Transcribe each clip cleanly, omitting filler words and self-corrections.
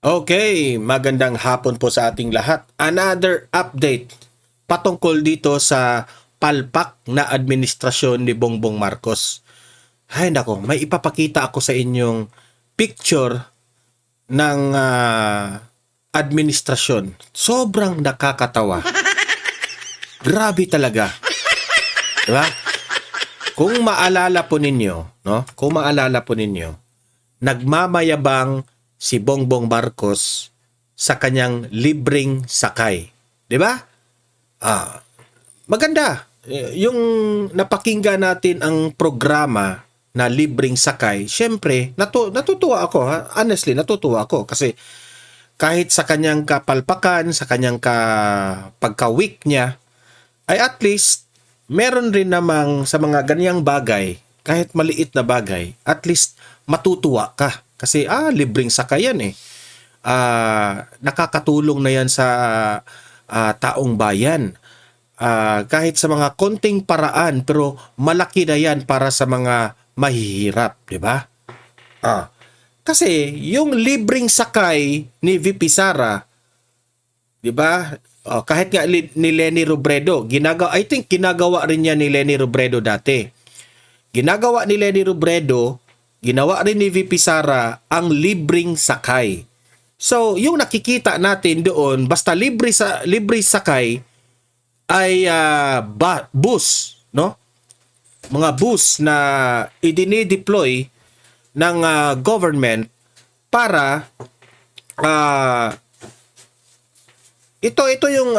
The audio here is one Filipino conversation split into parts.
Okay, magandang hapon po sa ating lahat. Another update patungkol dito sa palpak na administrasyon ni Bongbong Marcos. Hay nako, may ipapakita ako sa inyong picture ng administrasyon. Sobrang nakakatawa. Grabe talaga. Diba? Kung maalala po ninyo, no? Kung maalala po ninyo, nagmamayabang si Bongbong Marcos sa kanyang libreng sakay. 'Di ba? Maganda. Yung napakinggan natin ang programa na libreng sakay, syempre, natutuwa ako. Ha? Honestly, natutuwa ako kasi kahit sa kanyang kapalpakan, sa kanyang pagka-weak niya, ay at least meron rin namang sa mga ganyang bagay, kahit maliit na bagay, at least matutuwa ka. Kasi libreng sakayan eh. Nakakatulong na yan sa taong bayan. Kahit sa mga konting paraan, pero malaki na yan para sa mga mahihirap, di ba? Kasi yung libreng sakay ni VP Sara, 'di ba? Kahit nga ni Leni Robredo, I think ginagawa rin niya ni Leni Robredo dati. Ginagawa ni Leni Robredo, ginawa rin ni VP Sara ang libreng sakay. So, yung nakikita natin doon, basta libre sakay ay bus, no? Mga bus na idinideploy ng government para ito yung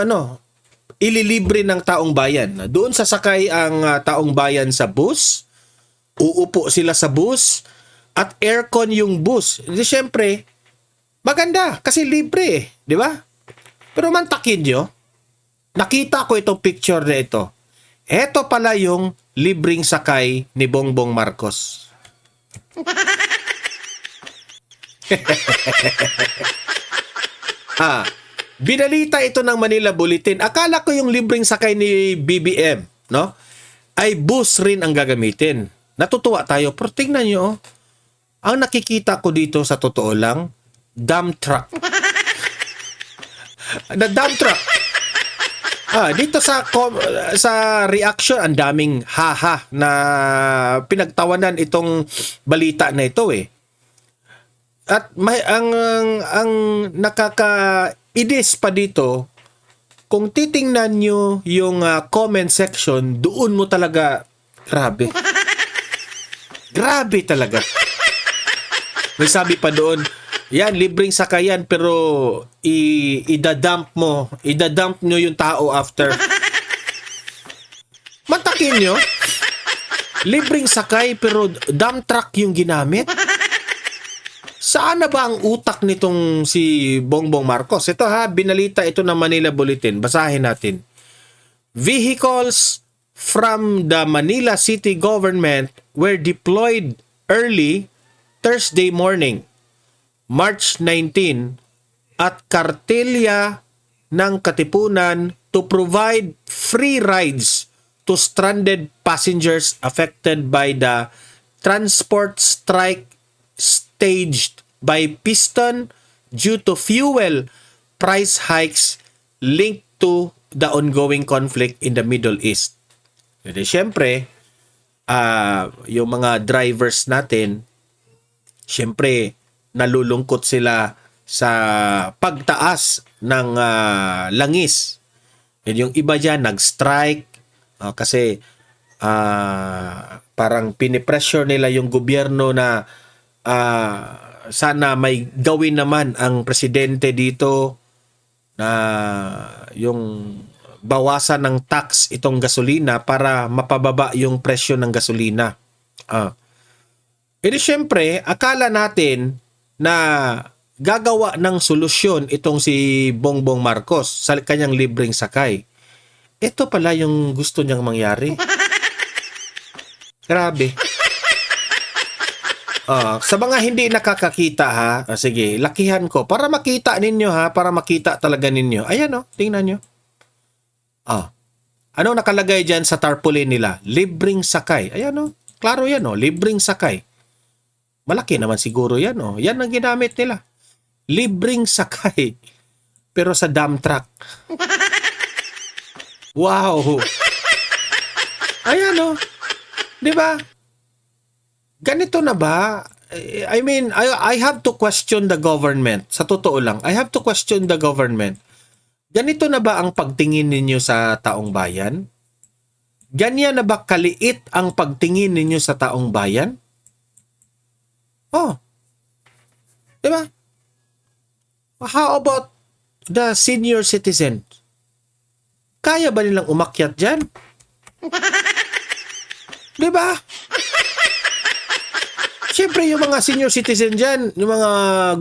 ililibre ng taong bayan. Doon sasakay ang taong bayan sa bus, uupo sila sa bus, at aircon yung bus. Di syempre, maganda kasi libre eh, di ba? Pero mantakin nyo, nakita ko itong picture na ito. Ito pala yung libreng sakay ni Bongbong Marcos. Binalita ito ng Manila Bulletin. Akala ko yung libreng sakay ni BBM, no? Ay bus rin ang gagamitin. Natutuwa tayo. Pero tingnan nyo, ang nakikita ko dito sa totoo lang, dump truck. Na dump truck. Dito sa reaction, ang daming haha na pinagtawanan itong balita na ito eh. At ang nakakainis pa dito, kung titingnan nyo yung comment section, doon mo talaga, grabe. Grabe talaga. May sabi pa doon, yan, libreng sakayan pero idadump nyo yung tao after. Mantakin nyo, libreng sakay pero dump truck yung ginamit. Saan na ba ang utak nitong si Bongbong Marcos? Ito binalita ito ng Manila Bulletin. Basahin natin. Vehicles from the Manila City Government were deployed early Thursday morning, March 19, at Kartelya ng Katipunan to provide free rides to stranded passengers affected by the transport strike staged by Piston due to fuel price hikes linked to the ongoing conflict in the Middle East. Jadi syempre, yung mga drivers natin, syempre nalulungkot sila sa pagtaas ng langis. And yung iba dyan nag-strike kasi parang pinipressure nila yung gobyerno na sana may gawin naman ang presidente dito na yung bawasan ng tax itong gasolina para mapababa yung presyo ng gasolina. Syempre, akala natin na gagawa ng solusyon itong si Bongbong Marcos sa kanyang libreng sakay. Ito pala yung gusto niyang mangyari. Grabe. Sa mga hindi nakakakita sige, lakihan ko para makita ninyo para makita talaga ninyo. Ayan tingnan nyo. Ano nakalagay dyan sa tarpaulin nila? Libreng sakay. Ayan klaro yan libreng sakay. Malaki naman siguro yan Yan ang ginamit nila. Libreng sakay, pero sa dump truck. Wow! Ayan o. Di ba? Ganito na ba? I mean, I have to question the government. Sa totoo lang, I have to question the government. Ganito na ba ang pagtingin ninyo sa taong bayan? Ganyan na ba kaliit ang pagtingin ninyo sa taong bayan? Oh. Di ba? How about the senior citizen? Kaya ba nilang umakyat dyan? Di ba? Siyempre, yung mga senior citizen dyan, yung mga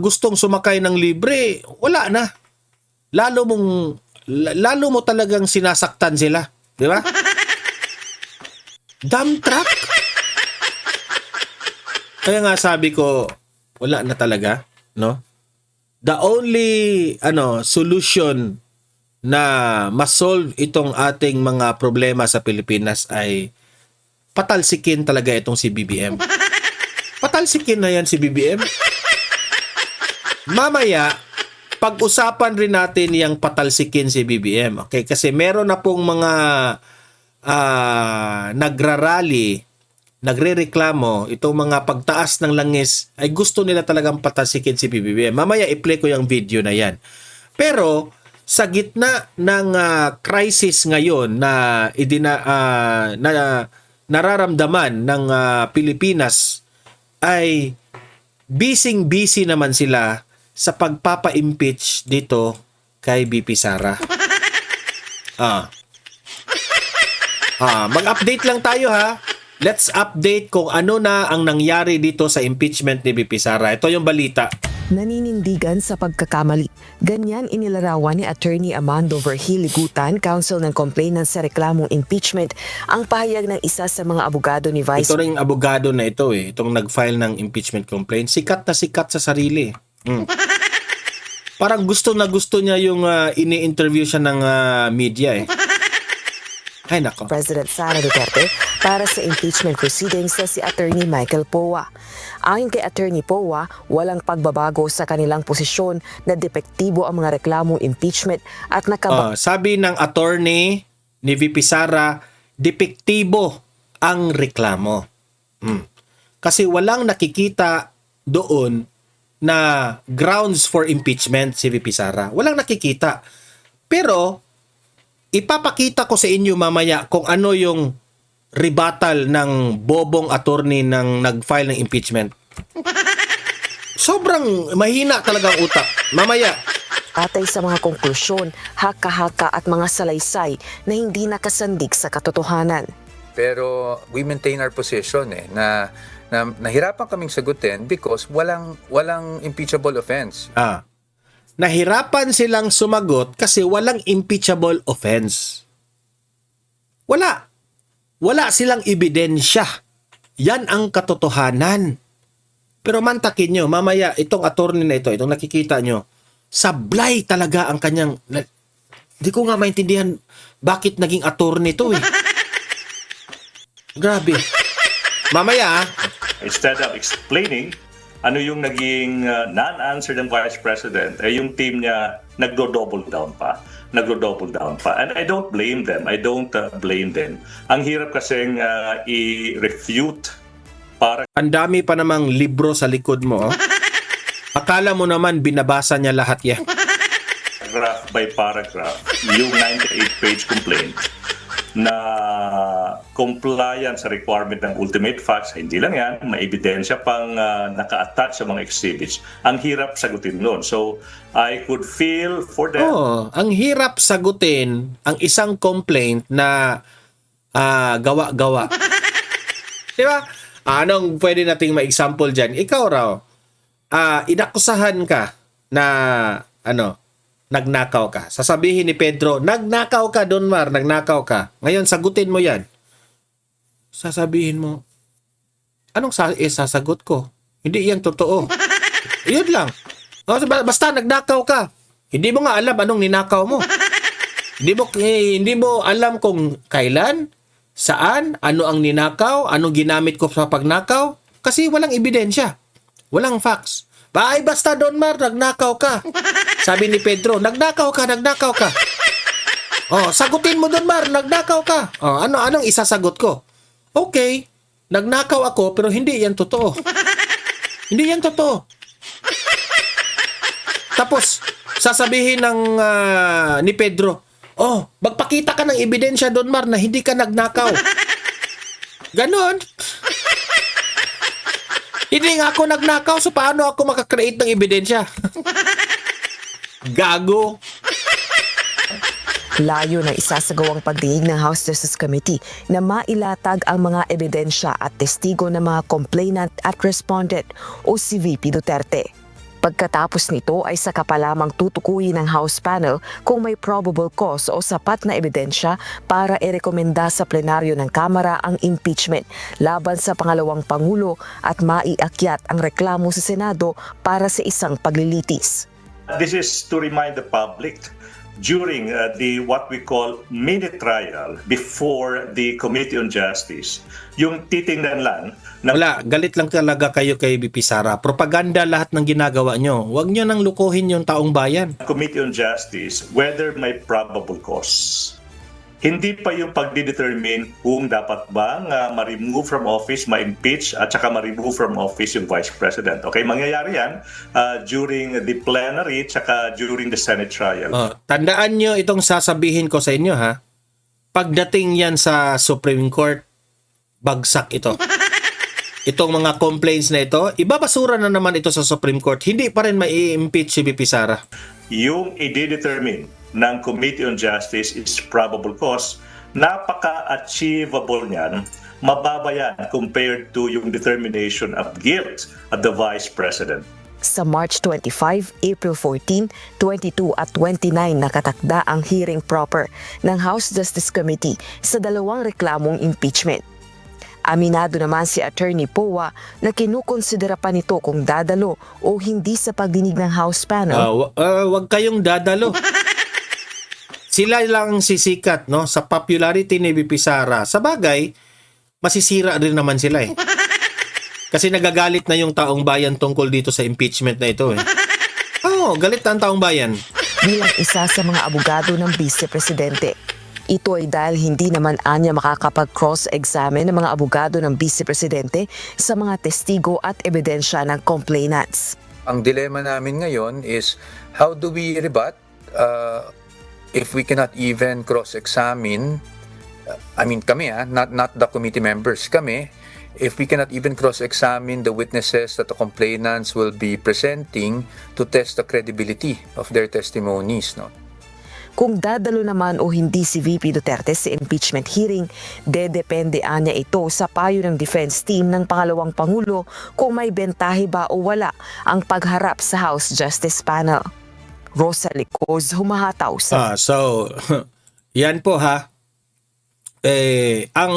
gustong sumakay ng libre, wala na. Lalo mo talagang sinasaktan sila. Di ba? Dump truck? Kaya nga sabi ko, wala na talaga, no? The only solution na ma-solve itong ating mga problema sa Pilipinas ay patalsikin talaga itong si BBM. Patalsikin na yan si BBM. Mamaya, pag-usapan rin natin yung patalsikin si BBM. Okay? Kasi meron na pong mga nagrarally, nagrereklamo, itong mga pagtaas ng langis ay gusto nila talagang patalsikin si BBM. Mamaya i-play ko yung video na yan. Pero sa gitna ng crisis ngayon na nararamdaman ng Pilipinas ay busy naman sila sa pagpapa-impeach dito kay BP Sara. Mag-update lang tayo ha. Let's update kung ano na ang nangyari dito sa impeachment ni BP Sara. Ito yung balita. Naninindigan sa pagkakamali. Ganyan inilarawan ni Attorney Amando Verhiligutan, counsel ng complainant sa reklamong impeachment, ang pahayag ng isa sa mga abogado ni Vice. Ito ring abogado na ito itong nag-file ng impeachment complaint. Sikat na sikat sa sarili. Parang gusto na gusto niya yung ini-interview siya ng media Ay nako. President Sara Duterte para sa impeachment proceedings sa si Attorney Michael Poa. Ayon kay Attorney Poa, walang pagbabago sa kanilang posisyon na depektibo ang mga reklamong impeachment at sabi ng attorney ni VP Sara, depektibo ang reklamo. Kasi walang nakikita doon na grounds for impeachment si VP Sara. Walang nakikita. Pero ipapakita ko sa inyo mamaya kung ano yung rebuttal ng bobong attorney ng nag-file ng impeachment. Sobrang mahina talaga ang utak. Mamaya. Patay sa mga konklusyon, haka-haka at mga salaysay na hindi nakasandig sa katotohanan. Pero we maintain our position na nahirapan kaming sagutin because walang impeachable offense. Nahirapan silang sumagot kasi walang impeachable offense. Wala silang ebidensya. Yan ang katotohanan. Pero mantakin nyo, mamaya itong attorney na ito, itong nakikita nyo, sablay talaga ang kanyang... Di ko nga maintindihan bakit naging attorney ito Grabe. Mamaya Instead of explaining ano yung naging non-answer ng Vice President, yung team niya nagdo-double down pa. And I don't blame them. Ang hirap kasing i-refute para... Ang dami pa namang libro sa likod mo. Akala mo naman binabasa niya lahat yan. Paragraph by paragraph, yung 98-page complaint na compliant sa requirement ng ultimate facts, hindi lang yan, may ebidensya pang naka-attach sa mga exhibits. Ang hirap sagutin nun. So, I could feel for them. Ang hirap sagutin ang isang complaint na gawa-gawa. Di ba? Anong pwede nating ma-example dyan? Ikaw raw, inakusahan ka na nagnakaw ka. Sasabihin ni Pedro, nagnakaw ka, Donmar, nagnakaw ka. Ngayon, sagutin mo yan. Sasabihin mo, anong sasagot ko? Hindi yan totoo. Yun lang. Basta nagnakaw ka. Hindi mo nga alam anong ninakaw mo. Hindi mo alam kung kailan, saan, ano ang ninakaw, anong ginamit ko sa pagnakaw. Kasi walang ebidensya. Walang facts. Ay, basta Don Mar, nagnakaw ka. Sabi ni Pedro, nagnakaw ka, nagnakaw ka. Oh, sagutin mo Don Mar, nagnakaw ka. Oh, anong isasagot ko? Okay, nagnakaw ako pero hindi yan totoo. Hindi yan totoo. Tapos, sasabihin ng ni Pedro, oh, magpakita ka ng ebidensya Don Mar na hindi ka nagnakaw. Ganon. Hindi nga ako nagnakaw, so paano ako makakreate ng ebidensya? Gago. Layo na isasagawang pagdinig ng House Justice Committee na mailatag ang mga ebidensya at testigo ng mga complainant at respondent o si VP Duterte. Pagkatapos nito ay saka pa lamang tutukuyin ng House panel kung may probable cause o sapat na ebidensya para irekomenda sa plenaryo ng Kamara ang impeachment laban sa pangalawang Pangulo at maiakyat ang reklamo sa Senado para sa isang paglilitis. This is to remind the public during the what we call mini trial before the Committee on Justice, yung titingnan lang na Wala, galit lang talaga kayo kay BP Sara. Propaganda lahat ng ginagawa nyo. Huwag nyo nang lukuhin yung taong bayan. Committee on Justice whether may probable cause. Hindi pa yung pagdidetermine kung dapat bang ma-remove from office, ma-impeach at saka ma-remove from office yung Vice President. Okay, mangyayari yan during the plenary at saka during the Senate trial. Oh, tandaan nyo itong sasabihin ko sa inyo ha. Pagdating yan sa Supreme Court, bagsak ito. Itong mga complaints na ito, ibabasura na naman ito sa Supreme Court. Hindi pa rin mai-impeach si BP Sara. Yung i-determine ng Committee on Justice is probable cause, napaka-achievable niyan, mababa yan compared to yung determination of guilt of the Vice President. Sa March 25, April 14, 22 at 29 nakatakda ang hearing proper ng House Justice Committee sa dalawang reklamong impeachment. Aminado naman si Attorney Powa na kinukonsidera pa nito kung dadalo o hindi sa pagdinig ng House panel. Wag kayong dadalo. Sila lang sisikat no sa popularity ni BP Sara. Sa bagay, masisira rin naman sila eh. Kasi nagagalit na yung taong bayan tungkol dito sa impeachment na ito eh. Oo, galit na ang taong bayan. Bilang isa sa mga abogado ng Vice Presidente. Ito ay dahil hindi naman anya makakapag-cross-examine ng mga abogado ng Vice Presidente sa mga testigo at ebidensya ng complainants. Ang dilema namin ngayon is how do we rebut if we cannot even cross-examine, kami not the committee members, kami, if we cannot even cross-examine the witnesses that the complainants will be presenting to test the credibility of their testimonies, no? Kung dadalo naman o hindi si VP Duterte sa impeachment hearing, dedepende anya ito sa payo ng defense team ng pangalawang Pangulo kung may bentahe ba o wala ang pagharap sa House Justice Panel. Rosalie Coz, humahataw sa... So, yan po ha. Ang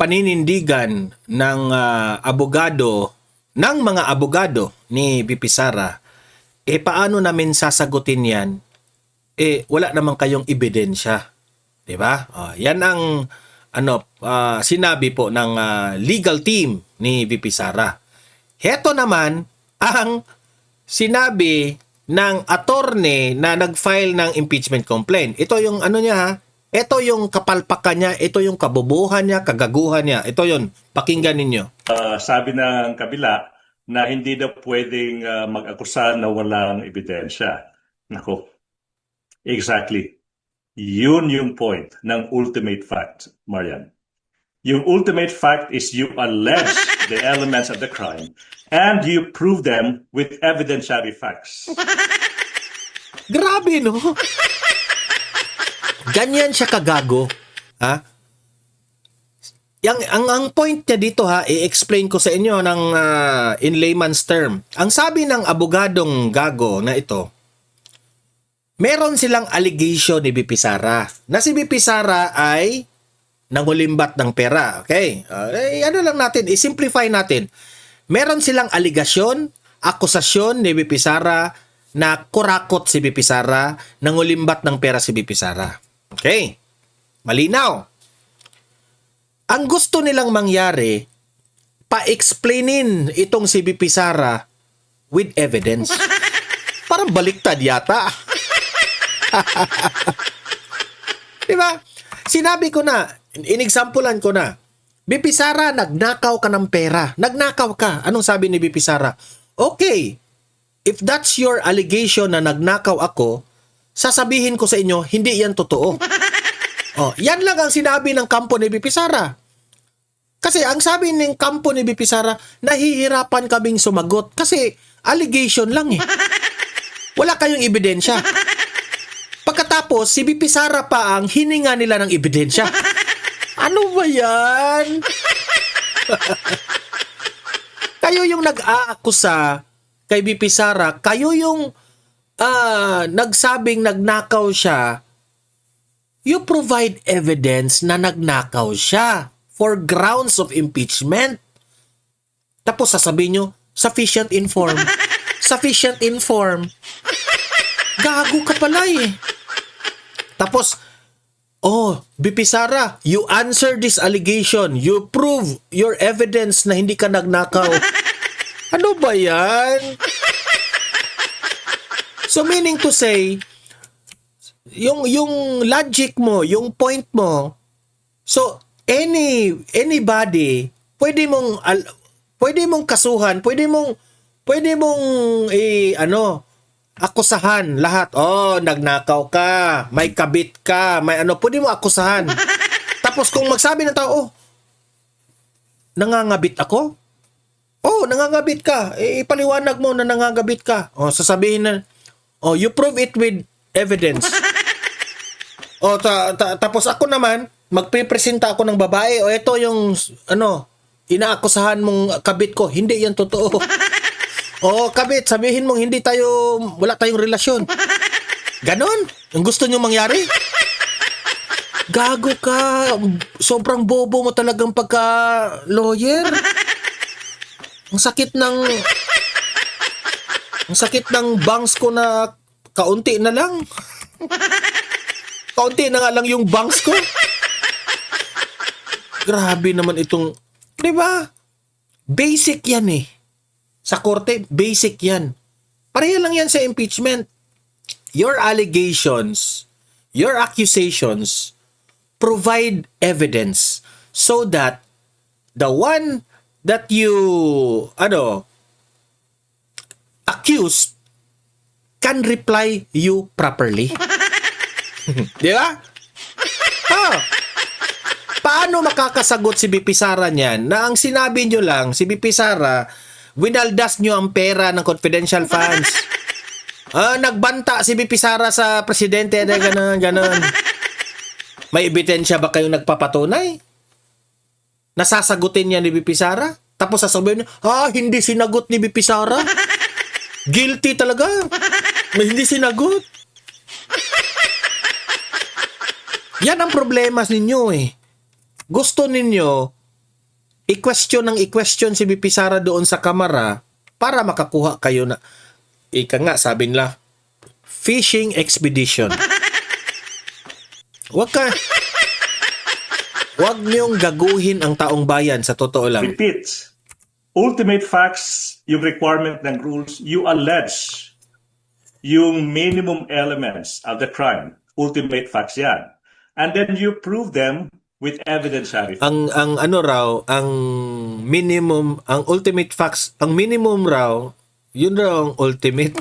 paninindigan ng abogado, ng mga abogado ni BP Sara, paano namin sasagutin yan? Wala naman kayong ebidensya. 'Di ba? Yan ang sinabi po ng legal team ni VP Sara. Heto naman ang sinabi ng attorney na nag-file ng impeachment complaint. Ito yung niya ha. Ito yung kapalpakan niya, ito yung kabobohan niya, kagaguhan niya. Ito yun. Pakinggan ninyo. Sabi ng kabila na hindi daw pwedeng mag-akusa na walang ebidensya. Nako. Exactly. Yun yung point ng ultimate fact, Marian. Yung ultimate fact is you allege the elements of the crime and you prove them with evidentiary facts. Grabe, no? Ganyan siya kagago. Ha? Ang point niya dito ha, i-explain ko sa inyo ng in layman's term. Ang sabi ng abogadong gago na ito, meron silang allegation ni BP Sara na si BP Sara ay nangulimbat ng pera. Okay? Lang natin, i-simplify natin. Meron silang aligasyon, akusasyon ni BP Sara na kurakot si BP Sara, nangulimbat ng pera si BP Sara. Okay? Malinaw. Ang gusto nilang mangyari, pa-explainin itong si BP Sara with evidence. Parang baliktad yata. Di ba? Sinabi ko na, inexamplean ko na, BP Sara, nagnakaw ka ng pera. Nagnakaw ka. Anong sabi ni BP Sara? Okay, if that's your allegation na nagnakaw ako, sasabihin ko sa inyo, hindi yan totoo. Oh, yan lang ang sinabi ng kampo ni BP Sara. Kasi ang sabi ng kampo ni BP Sara, nahihirapan kaming sumagot kasi allegation lang eh. Wala kayong ebidensya. Pagkatapos, si BP Sara pa ang hininga nila ng ebidensya. Ano ba yan? Kayo yung nag-aakusa kay BP Sara, kayo yung nagsabing nagnakaw siya, you provide evidence na nagnakaw siya for grounds of impeachment. Tapos sasabihin nyo, sufficient inform. Sufficient inform. Gago ka pala eh. Tapos, oh, BP Sara, you answer this allegation. You prove your evidence na hindi ka nagnakaw. Ano ba yan? So meaning to say, yung logic mo, yung point mo, so anybody, pwede mong kasuhan, pwede mong akusahan lahat. Oh, nagnakaw ka, may kabit ka, may pwede mo akusahan. Tapos kung magsabi ng tao, oh, nangangabit ako? Oh, nangangabit ka. Ipaliwanag mo na nangangabit ka. Oh, sasabihin na, oh, you prove it with evidence. Oh, tapos ako naman, magpipresenta ako ng babae. O, ito yung, inaakusahan mong kabit ko. Hindi yan totoo. O, kabit, sabihin mong wala tayong relasyon. Ganon? Ang gusto nyo mangyari? Gago ka. Sobrang bobo mo talagang pagka-lawyer. Ang sakit ng bangs ko na kaunti na lang. Kaunti na nga lang yung bangs ko. Grabe naman itong, di ba? Basic yan eh. Sa korte, basic yan. Pareha lang yan sa impeachment. Your allegations, your accusations, provide evidence so that the one that you, accused can reply you properly. Di ba? Oh. Paano makakasagot si BP Sara niyan na ang sinabi nyo lang, si BP Sara, winaldas nyo ang pera ng confidential funds. Nagbanta si BP Sara sa presidente na gano'n. May ebidensya ba kayong nagpapatunay? Nasasagutin niya ni BP Sara? Tapos sasabihin niya, hindi sinagot ni BP Sara. Guilty talaga. Hindi sinagot. Yan ang problema ninyo eh. Gusto ninyo i-question si BP Sara doon sa kamara para makakuha kayo na, ika nga, sabi nila, fishing expedition. Wag niyong gaguhin ang taong bayan, sa totoo lang. Repeat. Ultimate facts, yung requirement ng rules, you allege yung minimum elements of the crime. Ultimate facts yan. And then you prove them with evidentiary. Ang minimum, ang ultimate facts, ang minimum raw, yun raw ang ultimate.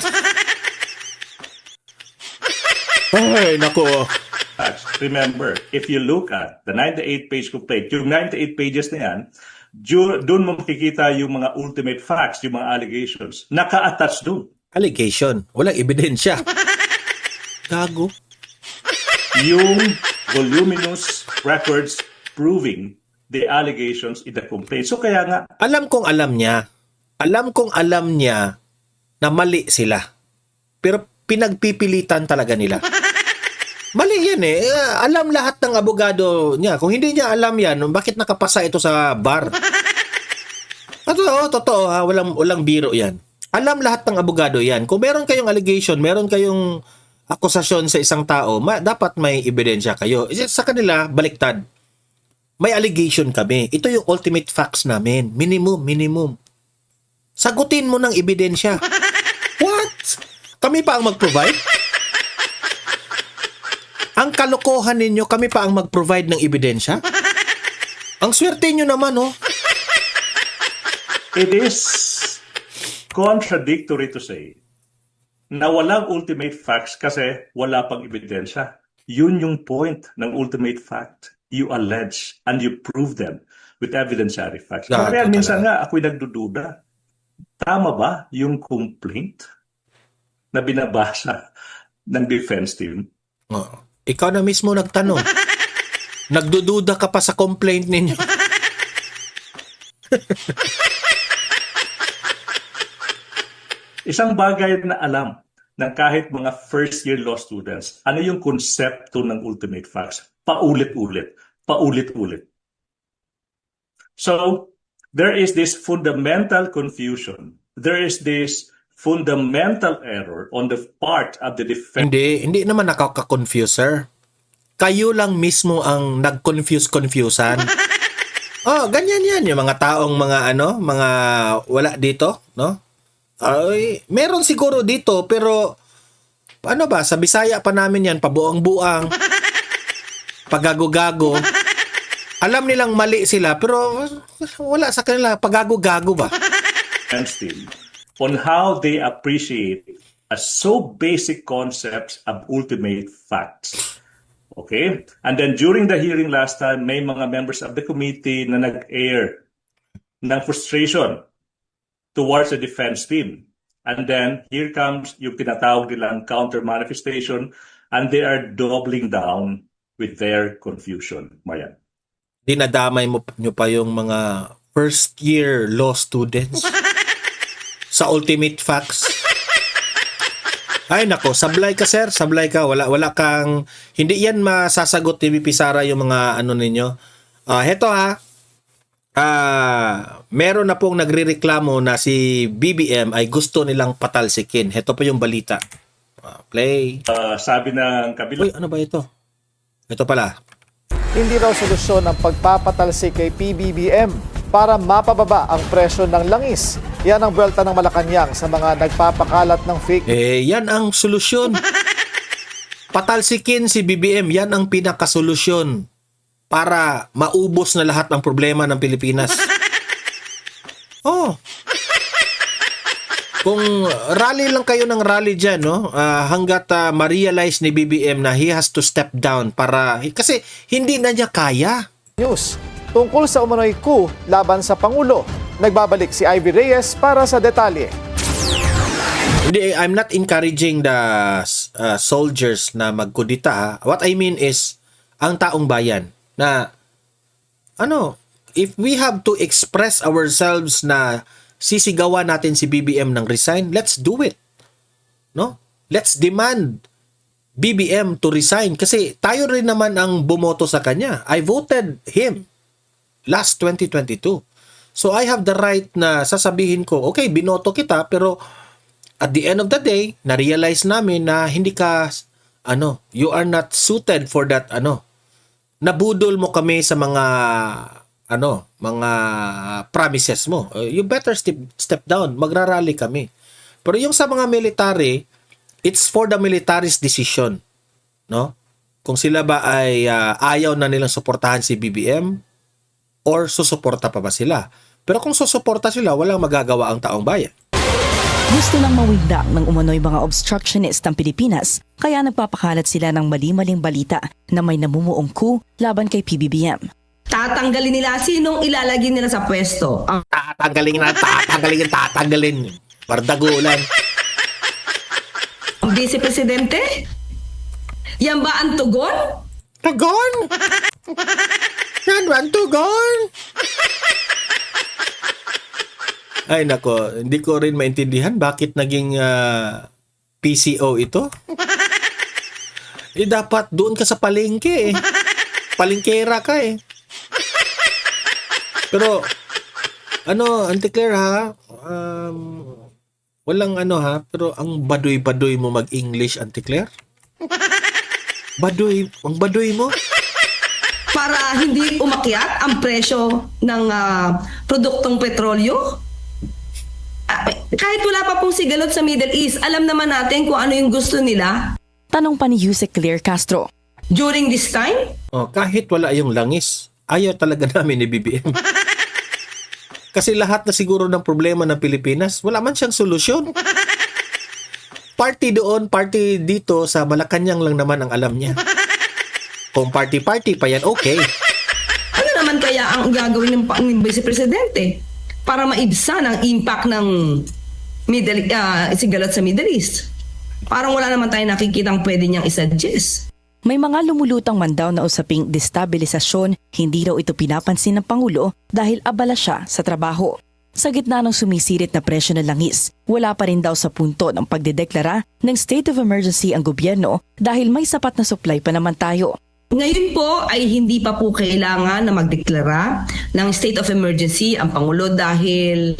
Ay, nako. Facts. Remember, if you look at the 98-page complaint, yung 98 pages na yan, doon mo makikita yung mga ultimate facts, yung mga allegations. Naka-attach doon. Allegation. Walang ebidensya. Gago. Yung voluminous records proving the allegations in the complaint. So kaya nga, Alam kong alam niya na mali sila. Pero pinagpipilitan talaga nila. Mali yan eh. Alam lahat ng abogado niya. Kung hindi niya alam yan, bakit nakapasa ito sa bar? Totoo ha. Walang biro yan. Alam lahat ng abogado yan. Kung meron kayong allegation, meron kayong akusasyon sa isang tao, dapat may ebidensya kayo. Sa kanila, baliktad. May allegation kami. Ito yung ultimate facts namin. Minimum. Sagutin mo ng ebidensya. Kami pa ang mag-provide? Ang kalokohan ninyo, kami pa ang mag-provide ng ebidensya? Ang swerte nyo naman, oh. It is contradictory to say na walang ultimate facts kasi wala pang ebidensya. Yun yung point ng ultimate fact. You allege and you prove them with evidentiary facts. Gago Kaya minsan talaga. nga ako'y nagdududa. Tama ba yung complaint na binabasa ng defense team? Oh. Ikaw na mismo nagtanong. Nagdududa ka pa sa complaint ninyo. Isang bagay na alam ng kahit mga first-year law students, ano yung konsepto ng ultimate facts? Paulit-ulit. Paulit-ulit. So, there is this fundamental confusion. There is this fundamental error on the part of the defense. Hindi naman nakaka-confuse, sir. Kayo lang mismo ang nag-confuse-confusan. Oh, ganyan yan. Yung mga taong mga wala dito, no? Ay, meron siguro dito, pero ano ba, sa Bisaya pa namin yan, pabuang-buang, pagago-gago. Alam nilang mali sila, pero wala sa kanila, pagago-gago ba? Defense team on how they appreciate a so basic concepts of ultimate facts. Okay? And then during the hearing last time, may mga members of the committee na nag-air ng frustration towards the defense team. And then here comes yung tinatawag nilang counter manifestation, and they are doubling down with their confusion. Marian. Dinadamay nyo pa yung mga first year law students sa ultimate facts. Ay nako, sablay ka sir, sablay ka. Wala kang, hindi yan masasagot ni VP Sara yung mga ano ninyo. Heto meron na pong nagrereklamo na si BBM ay gusto nilang patalsikin. Heto pa yung balita. Play. Sabi ng kabila. Uy, ano ba ito? Ito pala. Hindi raw solusyon ang pagpapatalsik kay PBBM para mapababa ang presyo ng langis. Yan ang buwelta ng Malacanang sa mga nagpapakalat ng fake Yan ang solusyon. Patalsikin si BBM, yan ang pinakasolusyon para maubos na lahat ng problema ng Pilipinas. Oh. Kung rally lang kayo ng rally dyan, no? Hanggat ma-realize ni BBM na he has to step down para, kasi hindi na niya kaya. news. Tungkol sa umano'y coup laban sa Pangulo, nagbabalik si Ivy Reyes para sa detalye. Hindi, I'm not encouraging the soldiers na magkudita. What I mean is, ang taong bayan na, if we have to express ourselves na sisigawan natin si BBM ng resign, let's do it. No? Let's demand BBM to resign kasi tayo rin naman ang bumoto sa kanya. I voted him last 2022. So I have the right na sasabihin ko, okay, binoto kita, pero at the end of the day, na-realize namin na hindi ka, you are not suited for that, nabudol mo kami sa mga, mga promises mo. You better step down, magrarally kami. Pero yung sa mga military, it's for the military's decision, no? Kung sila ba ay ayaw na nilang suportahan si BBM or susuporta pa ba sila. Pero kung susuporta sila, walang magagawa ang taong bayan. Gusto lang mawigdang ng umano'y mga obstructionist ng Pilipinas, kaya nagpapakalat sila ng mali-maling balita na may namumuong coup laban kay PBBM. Tatanggalin nila sinong ilalagay nila sa pwesto. Ang Tatanggalin. Bardagulan. Vice Presidente? Yan ba ang tugon? Tugon! Yan ba ang tugon? Ay nako, hindi ko rin maintindihan bakit naging PCO ito. Dapat doon ka sa palengke eh. Palengkera ka eh. Pero, Auntie Claire ha, walang pero ang baduy-baduy mo mag-English, Auntie Claire? Ang baduy mo? Para hindi umakyat ang presyo ng produktong petrolyo? Kahit wala pa pong sigalot sa Middle East, alam naman natin kung ano yung gusto nila. Tanong pa ni Yusek Claire Castro. During this time, Kahit wala yung langis, ayaw talaga namin ni BBM. Kasi lahat na siguro ng problema ng Pilipinas, wala man siyang solusyon. Party doon, party dito, sa Malacanang lang naman ang alam niya. Kung party-party pa yan, okay. ano naman kaya ang gagawin ng Vice Presidente para maibsan ang impact ng sigalot sa Middle East? Parang wala naman tayo nakikitang pwede niyang isuggest. May mga lumulutang man daw na usaping destabilisasyon, hindi raw ito pinapansin ng Pangulo dahil abala siya sa trabaho. Sa gitna ng sumisirit na presyo ng langis, wala pa rin daw sa punto ng pagdedeklara ng state of emergency ang gobyerno dahil may sapat na supply pa naman tayo. Ngayon po ay hindi pa po kailangan na magdeklara ng state of emergency ang Pangulo dahil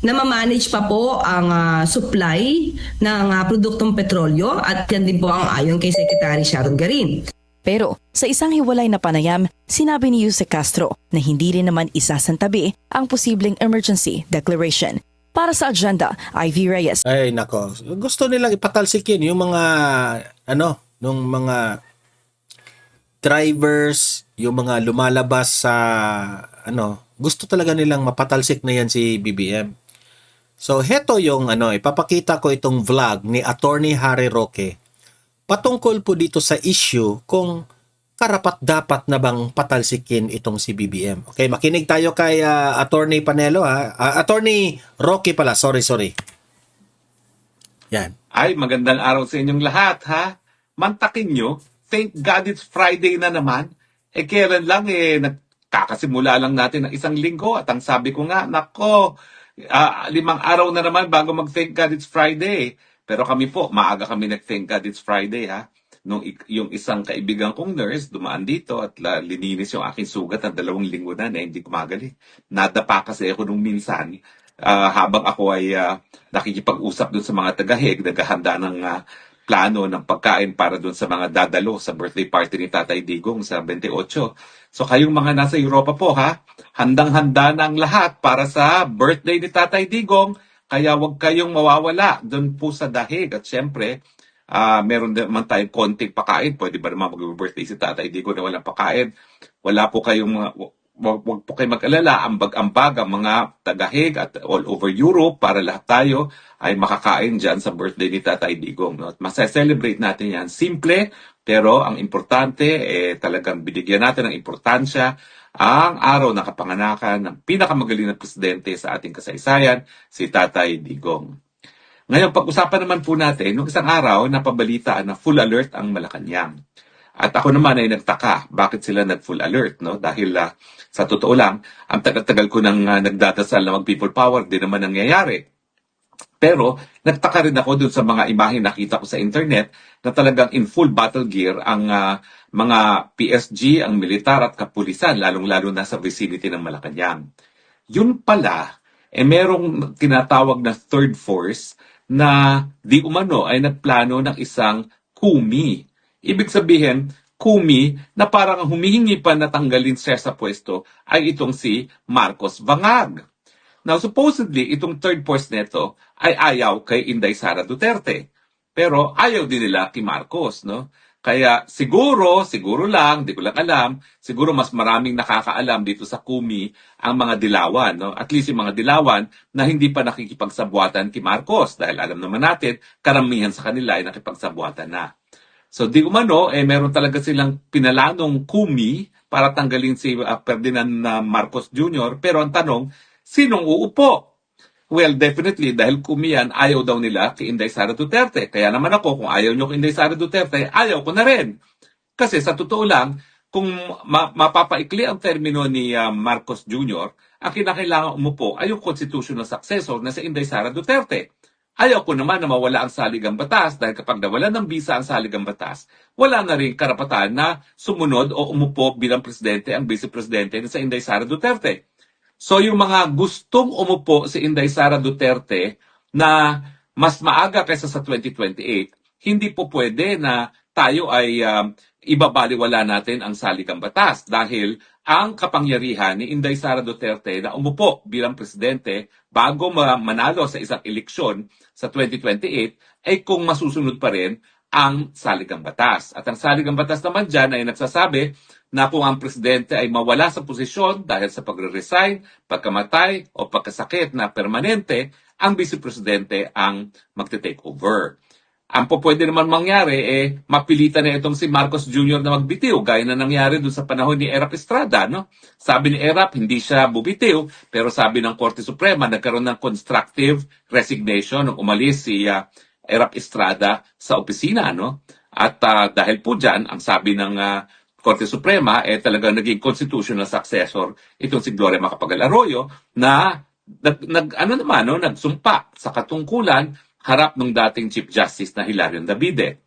namamanage pa po ang supply ng produktong petrolyo at yan din po ang ayon kay Secretary Sharon Garin. Pero sa isang hiwalay na panayam, sinabi ni Yusek Castro na hindi rin naman isasantabi ang posibleng emergency declaration. Para sa agenda, Ivy Reyes. Ay, nako. Gusto nilang ipatalsikin yung mga, nung mga drivers, yung mga lumalabas sa, gusto talaga nilang mapatalsik na yan si BBM. So, heto yung, ipapakita ko itong vlog ni Attorney Harry Roque patungkol po dito sa issue kung karapat-dapat na bang patalsikin itong si BBM. Okay, makinig tayo kay Attorney Panelo, ha? Attorney Roque pala, sorry. Yan. Ay, magandang araw sa inyong lahat, ha? Mantakin nyo, thank God it's Friday na naman. Kailan lang, nagkakasimula lang natin ng isang linggo. At ang sabi ko nga, nako, 5 araw na naman bago mag-thank God it's Friday. Pero kami po, maaga kami nag-thank God it's Friday, ha? Yung isang kaibigan kong nurse, dumaan dito at lininis yung aking sugat at 2 linggo na hindi kumagali. Nadapa kasi ako nung minsan. Habang ako ay nakikipag-usap dun sa mga tagahig, naghahanda ng plano ng pagkain para dun sa mga dadalo sa birthday party ni Tatay Digong sa 28. So kayong mga nasa Europa po, ha, handang-handa na ang lahat para sa birthday ni Tatay Digong, kaya huwag kayong mawawala dun po sa dahig. At syempre, meron naman tayong konting pakain. Pwede ba naman mag-birthday si Tatay Digong na walang pakain? Wala po kayong wag po kayo mag-alala, ambag-ambag ang mga tagahig at all over Europe para lahat tayo ay makakain dyan sa birthday ni Tatay Digong. No? At masaya-celebrate natin yan. Simple, pero ang importante, talagang binigyan natin ng importansya ang araw na kapanganakan ng pinakamagaling na presidente sa ating kasaysayan, si Tatay Digong. Ngayon, pag-usapan naman po natin, nung isang araw, napabalitaan na full alert ang Malacanang. At ako naman ay nagtaka, bakit sila nag-full alert, no? Dahil sa totoo lang, ang tagal-tagal ko nang nagdadasal na mag-people power, di naman nangyayari. Pero nagtaka rin ako dun sa mga imahe nakita ko sa internet na talagang in full battle gear ang mga PSG, ang militar at kapulisan, lalong-lalo na sa vicinity ng Malacanang. Yun pala, merong tinatawag na third force na di umano ay nagplano ng isang kumi. Ibig sabihin, kumi na parang humihingi pa na tanggalin siya sa pwesto ay itong si Marcos Vangag. Now, supposedly, itong third force neto ay ayaw kay Inday Sara Duterte. Pero ayaw din nila kay Marcos, no? Kaya siguro lang, di ko lang alam, siguro mas maraming nakakaalam dito sa kumi ang mga dilawan, no? At least yung mga dilawan na hindi pa nakikipagsabuatan kay Marcos dahil alam naman natin, karamihan sa kanila ay nakipagsabuatan na. So di umano, meron talaga silang pinalanong kumi para tanggalin si Ferdinand Marcos Jr. Pero ang tanong, sinong uupo? Well, definitely, dahil kumi yan, ayaw daw nila kay Inday Sara Duterte. Kaya naman ako, kung ayaw nyo kay Inday Sara Duterte, ayaw ko na rin. Kasi sa totoo lang, kung mapapaikli ang termino ni Marcos Jr., ang kinakailangan umupo ay yung constitutional successor na si Inday Sara Duterte. Ayaw ko naman na mawala ang saligang batas dahil kapag nawala ng bisa ang saligang batas, wala na rin karapatan na sumunod o umupo bilang presidente ang vice-presidente na sa Inday Sara Duterte. So yung mga gustong umupo si Inday Sara Duterte na mas maaga kaysa sa 2028, hindi po pwede na tayo ay ibabaliwala natin ang saligang batas dahil ang kapangyarihan ni Inday Sara Duterte na umupo bilang presidente bago manalo sa isang eleksyon sa 2028 ay kung masusunod pa rin ang saligang batas. At ang saligang batas naman dyan ay nagsasabi na kung ang presidente ay mawala sa posisyon dahil sa pagre-resign, pagkamatay o pagkasakit na permanente, ang vice-presidente ang magte-take over. Ang pwede naman mangyari mapilitan na itong si Marcos Jr. na magbitiw gaya na nangyari doon sa panahon ni Erap Estrada, no? Sabi ni Erap hindi siya bubitiw, pero sabi ng Korte Suprema nagkaroon ng constructive resignation nung umalis si Erap Estrada sa opisina, no? At dahil po diyan, ang sabi ng Korte Suprema talagang naging constitutional successor itong si Gloria Macapagal Arroyo na nagsumpa sa katungkulan harap ng dating Chief Justice na Hilarion Davide.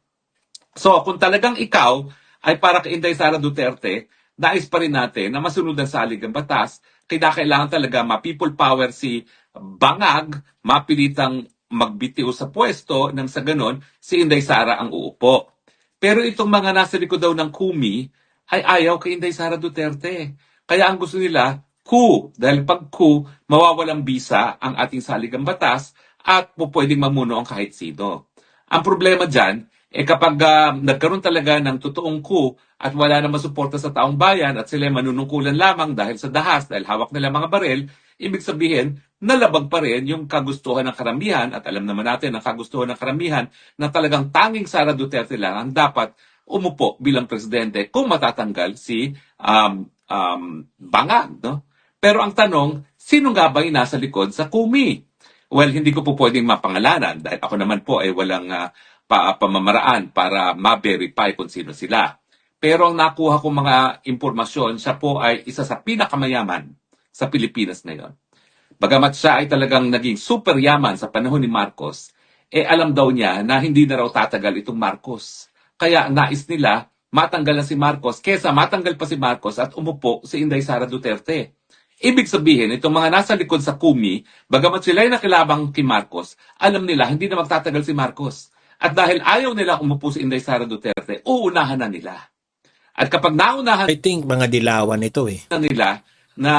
So, kung talagang ikaw ay para kay Inday Sara Duterte, nais pa rin natin na masunod ang saligang batas, kailangan talaga ma-people power si Bangag, mapilitang magbitiw sa pwesto nang sa ganon si Inday Sara ang uupo. Pero itong mga nasa likod daw ng kumi ay ayaw kay Inday Sara Duterte. Kaya ang gusto nila, coup. Dahil pag coup, mawawalang bisa ang ating saligang batas at pwedeng mamuno ang kahit sino. Ang problema dyan, kapag nagkaroon talaga ng totoong coup at wala na masuporta sa taong bayan at sila manunungkulan lamang dahil sa dahas, dahil hawak nila mga baril, ibig sabihin, nalabag pa rin yung kagustuhan ng karamihan at alam naman natin ang kagustuhan ng karamihan na talagang tanging Sara Duterte lang ang dapat umupo bilang presidente kung matatanggal si Bangag. No? Pero ang tanong, sino nga ba yung nasa likod sa kumi? Well, hindi ko po pwedeng mapangalanan dahil ako naman po ay walang pamamaraan para ma-verify kung sino sila. Pero ang nakuha kong mga impormasyon, siya po ay isa sa pinakamayaman sa Pilipinas ngayon. Bagamat siya ay talagang naging super yaman sa panahon ni Marcos, alam daw niya na hindi na raw tatagal itong Marcos. Kaya nais nila matanggal na si Marcos kesa matanggal pa si Marcos at umupo si Inday Sara Duterte. Ibig sabihin, itong mga nasa likod sa kumi, bagamat sila ay nakilabang kay Marcos, alam nila hindi na magtatagal si Marcos. At dahil ayaw nila umupo si Inday Sara Duterte, uunahan na nila. At kapag naunahan I think mga dilawan ito na nila na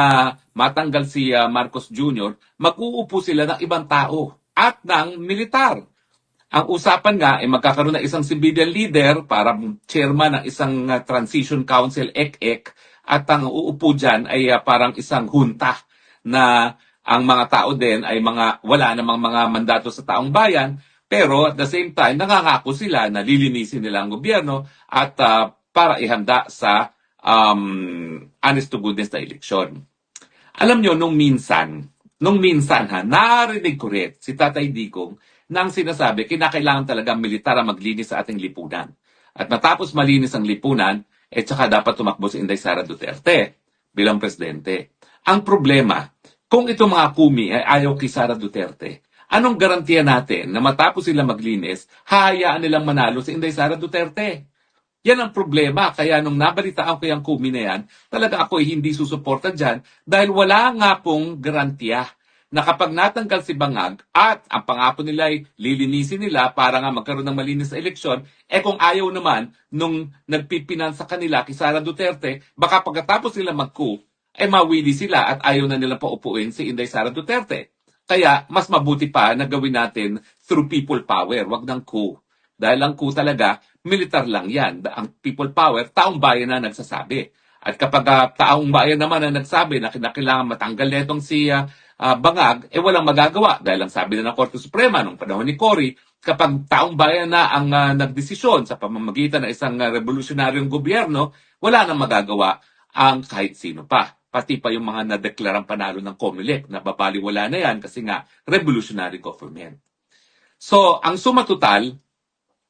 matanggal si Marcos Jr., mag-uupo sila ng ibang tao at ng militar. Ang usapan nga ay magkakaroon ng isang civilian leader para chairman ng isang transition council, ECEC, at ang uupo dyan ay parang isang hunta na ang mga tao din ay wala namang mga mandato sa taong bayan, pero at the same time, nangangako sila na lilinisin nila ang gobyerno at para ihanda sa honest to goodness na eleksyon. Alam nyo, nung minsan narinig ko rin si Tatay Digong nang sinasabi, kinakailangan talaga ang militar ang maglinis sa ating lipunan. At matapos malinis ang lipunan, tsaka dapat tumakbo si Inday Sara Duterte bilang presidente. Ang problema, kung itong mga kumi ay ayaw kay Sara Duterte, anong garantiya natin na matapos sila maglinis, hahayaan nilang manalo si Inday Sara Duterte? Yan ang problema. Kaya nung nabalitaan ko yung kumi na yan, talaga ako ay hindi susuporta dyan dahil wala nga pong garantiya na kapag natanggal si Bangag at ang pangako nila ay lilinisin nila para nga magkaroon ng malinis na eleksyon, kung ayaw naman nung nagpipinan sa kanila kay Sara Duterte, baka pagkatapos nila mag-coup, mawili sila at ayaw na nila paupuin si Inday Sara Duterte. Kaya mas mabuti pa na gawin natin through people power, wag ng coup. Dahil ang coup talaga, militar lang yan. Ang people power, taong bayan na nagsasabi. At kapag taong bayan naman na nagsabi na kailangan matanggal netong si Bangag, walang magagawa. Dahil ang sabi na ng Korte Suprema nung panahon ni Cory, kapag taong bayan na ang nagdesisyon sa pamamagitan ng isang revolutionaryong gobyerno, wala nang magagawa ang kahit sino pa. Pati pa yung mga nadeklarang panalo ng COMELEC na babaliwala na yan kasi nga revolutionary government. So, ang suma total,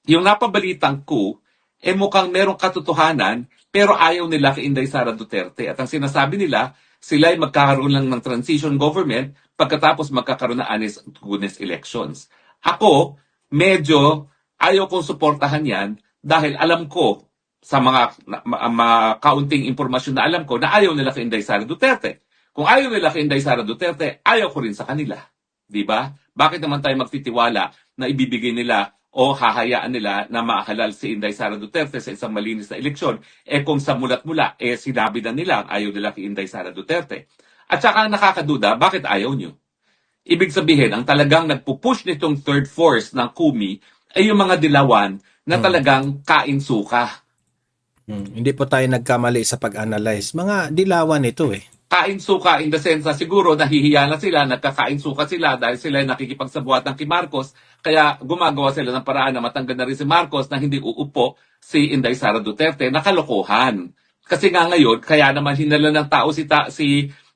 yung napabalitang coup, mukhang merong katotohanan pero ayaw nila kay Inday Sara Duterte. At ang sinasabi nila, sila ay magkakaroon lang ng transition government pagkatapos magkakaroon ng honest to goodness elections. Ako, medyo ayaw kong suportahan yan dahil alam ko sa mga kaunting impormasyon na alam ko na ayaw nila kay Inday Sara Duterte. Kung ayaw nila kay Inday Sara Duterte, ayaw ko rin sa kanila. Diba? Bakit naman tayo magtitiwala na ibibigay nila o hahayaan nila na mahalal si Inday Sara Duterte sa isang malinis na eleksyon. Kung sa mulat-mula, sinabi na nila ayaw nila kay Inday Sara Duterte. At saka nakakaduda, bakit ayaw nyo? Ibig sabihin, ang talagang nagpupush nitong third force ng Kumi ay yung mga dilawan na talagang kain-suka. Hindi po tayo nagkamali sa pag-analyze. Mga dilawan ito eh. Kain-suka in the sense na siguro nahihiya na sila, nagkakain-suka sila dahil sila ay nakikipagsabuatan kay Marcos, kaya gumagawa sila ng paraan na matanggal na rin si Marcos na hindi uupo si Inday Sara Duterte na kalokohan. Kasi nga ngayon, kaya naman hinala ng tao si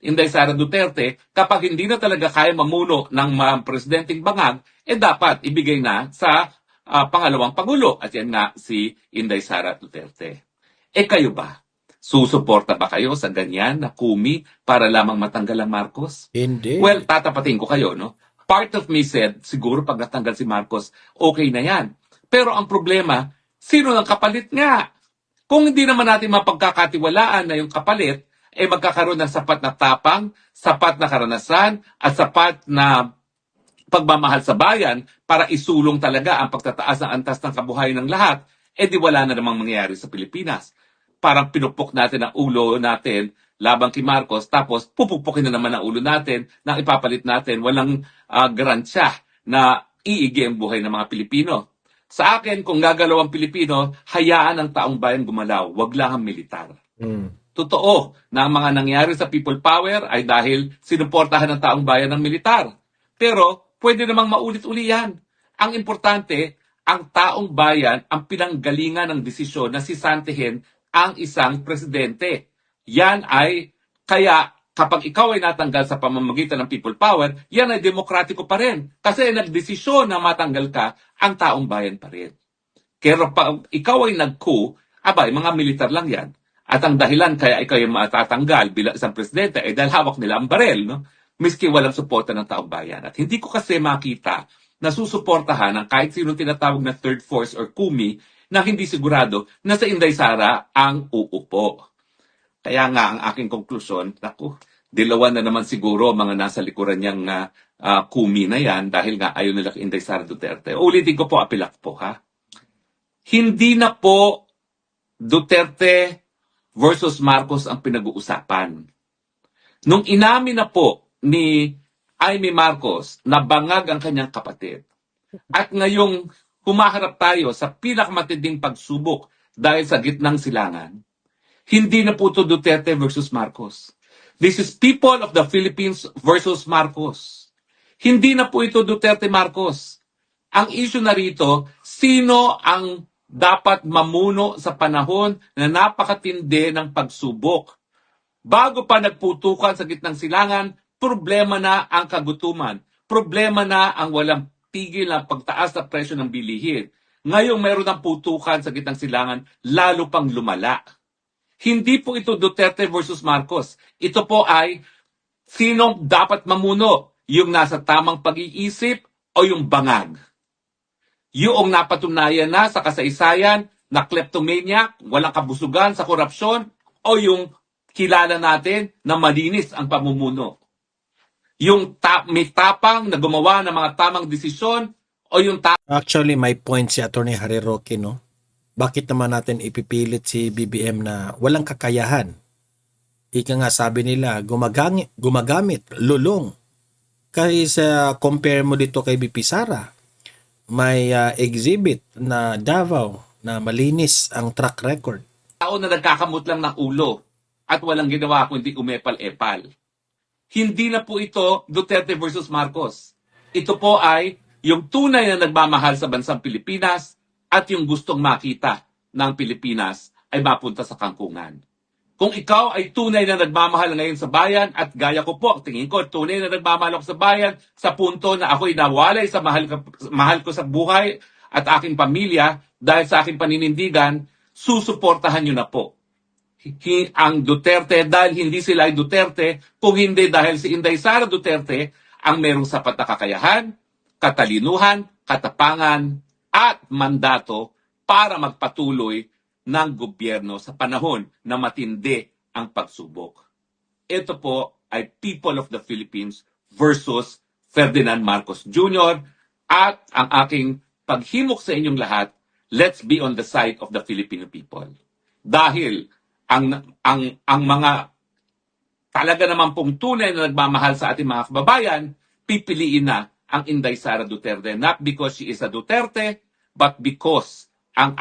Inday Sara Duterte, kapag hindi na talaga kaya mamuno ng presidenteng bangag, dapat ibigay na sa pangalawang pangulo. At yan nga si Inday Sara Duterte. Kayo ba? Susuporta ba kayo sa ganyan na Kumi para lamang matanggal ang Marcos? Hindi. Well, tatapatin ko kayo, no? Part of me said, siguro pag natanggal si Marcos, okay na yan. Pero ang problema, sino ng kapalit nga? Kung hindi naman natin mapagkakatiwalaan na yung kapalit, magkakaroon ng sapat na tapang, sapat na karanasan, at sapat na pagmamahal sa bayan para isulong talaga ang pagtataas ng antas ng kabuhayan ng lahat, di wala na namang mangyayari sa Pilipinas. Parang pinupok natin ang ulo natin labang kay Marcos, tapos pupupukin na naman ang ulo natin nang ipapalit natin. Walang garansya na iigi ang buhay ng mga Pilipino. Sa akin, kung gagalaw ang Pilipino, hayaan ang taong bayan gumalaw, wag lang ang militar. Totoo na ang mga nangyari sa people power ay dahil sinuportahan ng taong bayan ng militar. Pero pwede namang maulit-uli yan. Ang importante, ang taong bayan ang pinanggalingan ng desisyon na sisantihin ang isang presidente. Yan ay, kaya kapag ikaw ay natanggal sa pamamagitan ng people power, yan ay demokratiko pa rin. Kasi nagdesisyon na matanggal ka, ang taong bayan pa rin. Pero pag ikaw ay nag-coup, mga militar lang yan. At ang dahilan kaya ikaw ay matatanggal bilang isang presidente ay dahil hawak nila ang barel, no? Miski walang suporta ng taong bayan. At hindi ko kasi makita na susuportahan ng kahit sino tinatawag na third force or Kumi na hindi sigurado na sa Inday Sara ang uupo. Kaya nga ang aking konklusyon, dilawan na naman siguro mga nasa likuran niyang Kumi na yan dahil nga ayaw nila kay Inday Sara Duterte. Ulitin ko po, apilak po ha. Hindi na po Duterte versus Marcos ang pinag-uusapan. Nung inamin na po ni Amy Marcos na bangag ang kanyang kapatid, at ngayong humaharap tayo sa pinakamatinding pagsubok dahil sa gitnang silangan, hindi na po ito Duterte versus Marcos. This is people of the Philippines versus Marcos. Hindi na po ito Duterte Marcos. Ang issue na rito, sino ang dapat mamuno sa panahon na napakatindi ng pagsubok? Bago pa nagputukan sa gitnang silangan, problema na ang kagutuman. Problema na ang walang tigil na pagtaas sa presyo ng bilihin. Ngayong mayroon ng putukan sa gitnang silangan, lalo pang lumala. Hindi po ito Duterte versus Marcos. Ito po ay sinong dapat mamuno, yung nasa tamang pag-iisip o yung bangag. Yung napatunayan na sa kasaysayan na kleptomaniac, walang kabusugan sa korupsyon, o yung kilala natin na malinis ang pamumuno. Yung may tapang na gumawa ng mga tamang desisyon o yung Actually, may point si Atty. Harry Roque, no? Bakit naman natin ipipilit si BBM na walang kakayahan? Ika nga sabi nila, gumagamit, lulong. Kaysa compare mo dito kay BP Sara, may exhibit na Davao na malinis ang track record. tao na nagkakamot lang ng ulo at walang ginawa kundi umepal-epal. Hindi na po ito Duterte versus Marcos. Ito po ay yung tunay na nagmamahal sa bansang Pilipinas at yung gustong makita ng Pilipinas ay mapunta sa kangkungan. Kung ikaw ay tunay na nagmamahal ngayon sa bayan at gaya ko po, tingin ko, tunay na nagmamahal ako sa bayan sa punto na ako'y nawalay sa mahal ko sa buhay at aking pamilya dahil sa aking paninindigan, susuportahan nyo na po. Ang Duterte dahil hindi sila ay Duterte, kung hindi dahil si Inday Sara Duterte ang merong sapat na kakayahan, katalinuhan, katapangan, at mandato para magpatuloy ng gobyerno sa panahon na matindi ang pagsubok. Ito po ay People of the Philippines versus Ferdinand Marcos Jr. at ang aking paghimok sa inyong lahat, let's be on the side of the Filipino people. Dahil ang mga talaga naman pong tunay na nagmamahal sa ating mga kababayan, pipiliin na ang Inday Sara Duterte. Not because she is a Duterte, but because ang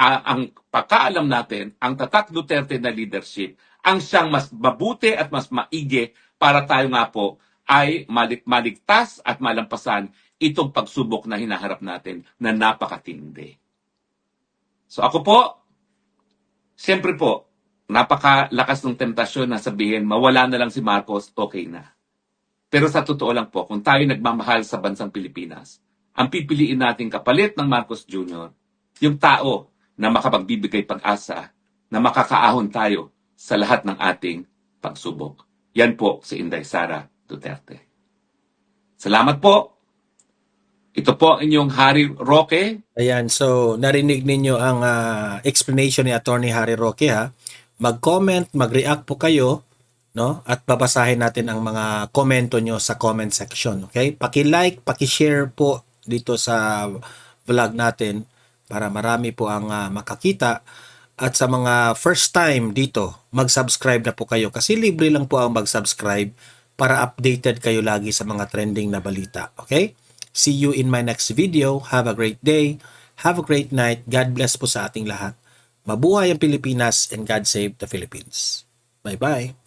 pagkaalam natin, ang tatak Duterte na leadership, ang siyang mas mabuti at mas maigi para tayo nga po ay maligtas at malampasan itong pagsubok na hinaharap natin na napakatindi. So ako po, siyempre po, napakalakas ng tentasyon na sabihin, mawala na lang si Marcos, okay na. Pero sa totoo lang po, kung tayo nagmamahal sa bansang Pilipinas, ang pipiliin natin kapalit ng Marcos Jr., yung tao na makapagbibigay pag-asa, na makakaahon tayo sa lahat ng ating pagsubok. Yan po si Inday Sara Duterte. Salamat po. Ito po inyong Harry Roque. Ayan, so narinig ninyo ang explanation ni Attorney Harry Roque ha. Mag-comment, mag-react po kayo, no? At babasahin natin ang mga komento nyo sa comment section, okay? Paki-like, paki-share po dito sa vlog natin para marami po ang makakita. At sa mga first time dito, mag-subscribe na po kayo kasi libre lang po ang mag-subscribe para updated kayo lagi sa mga trending na balita, okay? See you in my next video. Have a great day. Have a great night. God bless po sa ating lahat. Mabuhay ang Pilipinas and God save the Philippines. Bye-bye.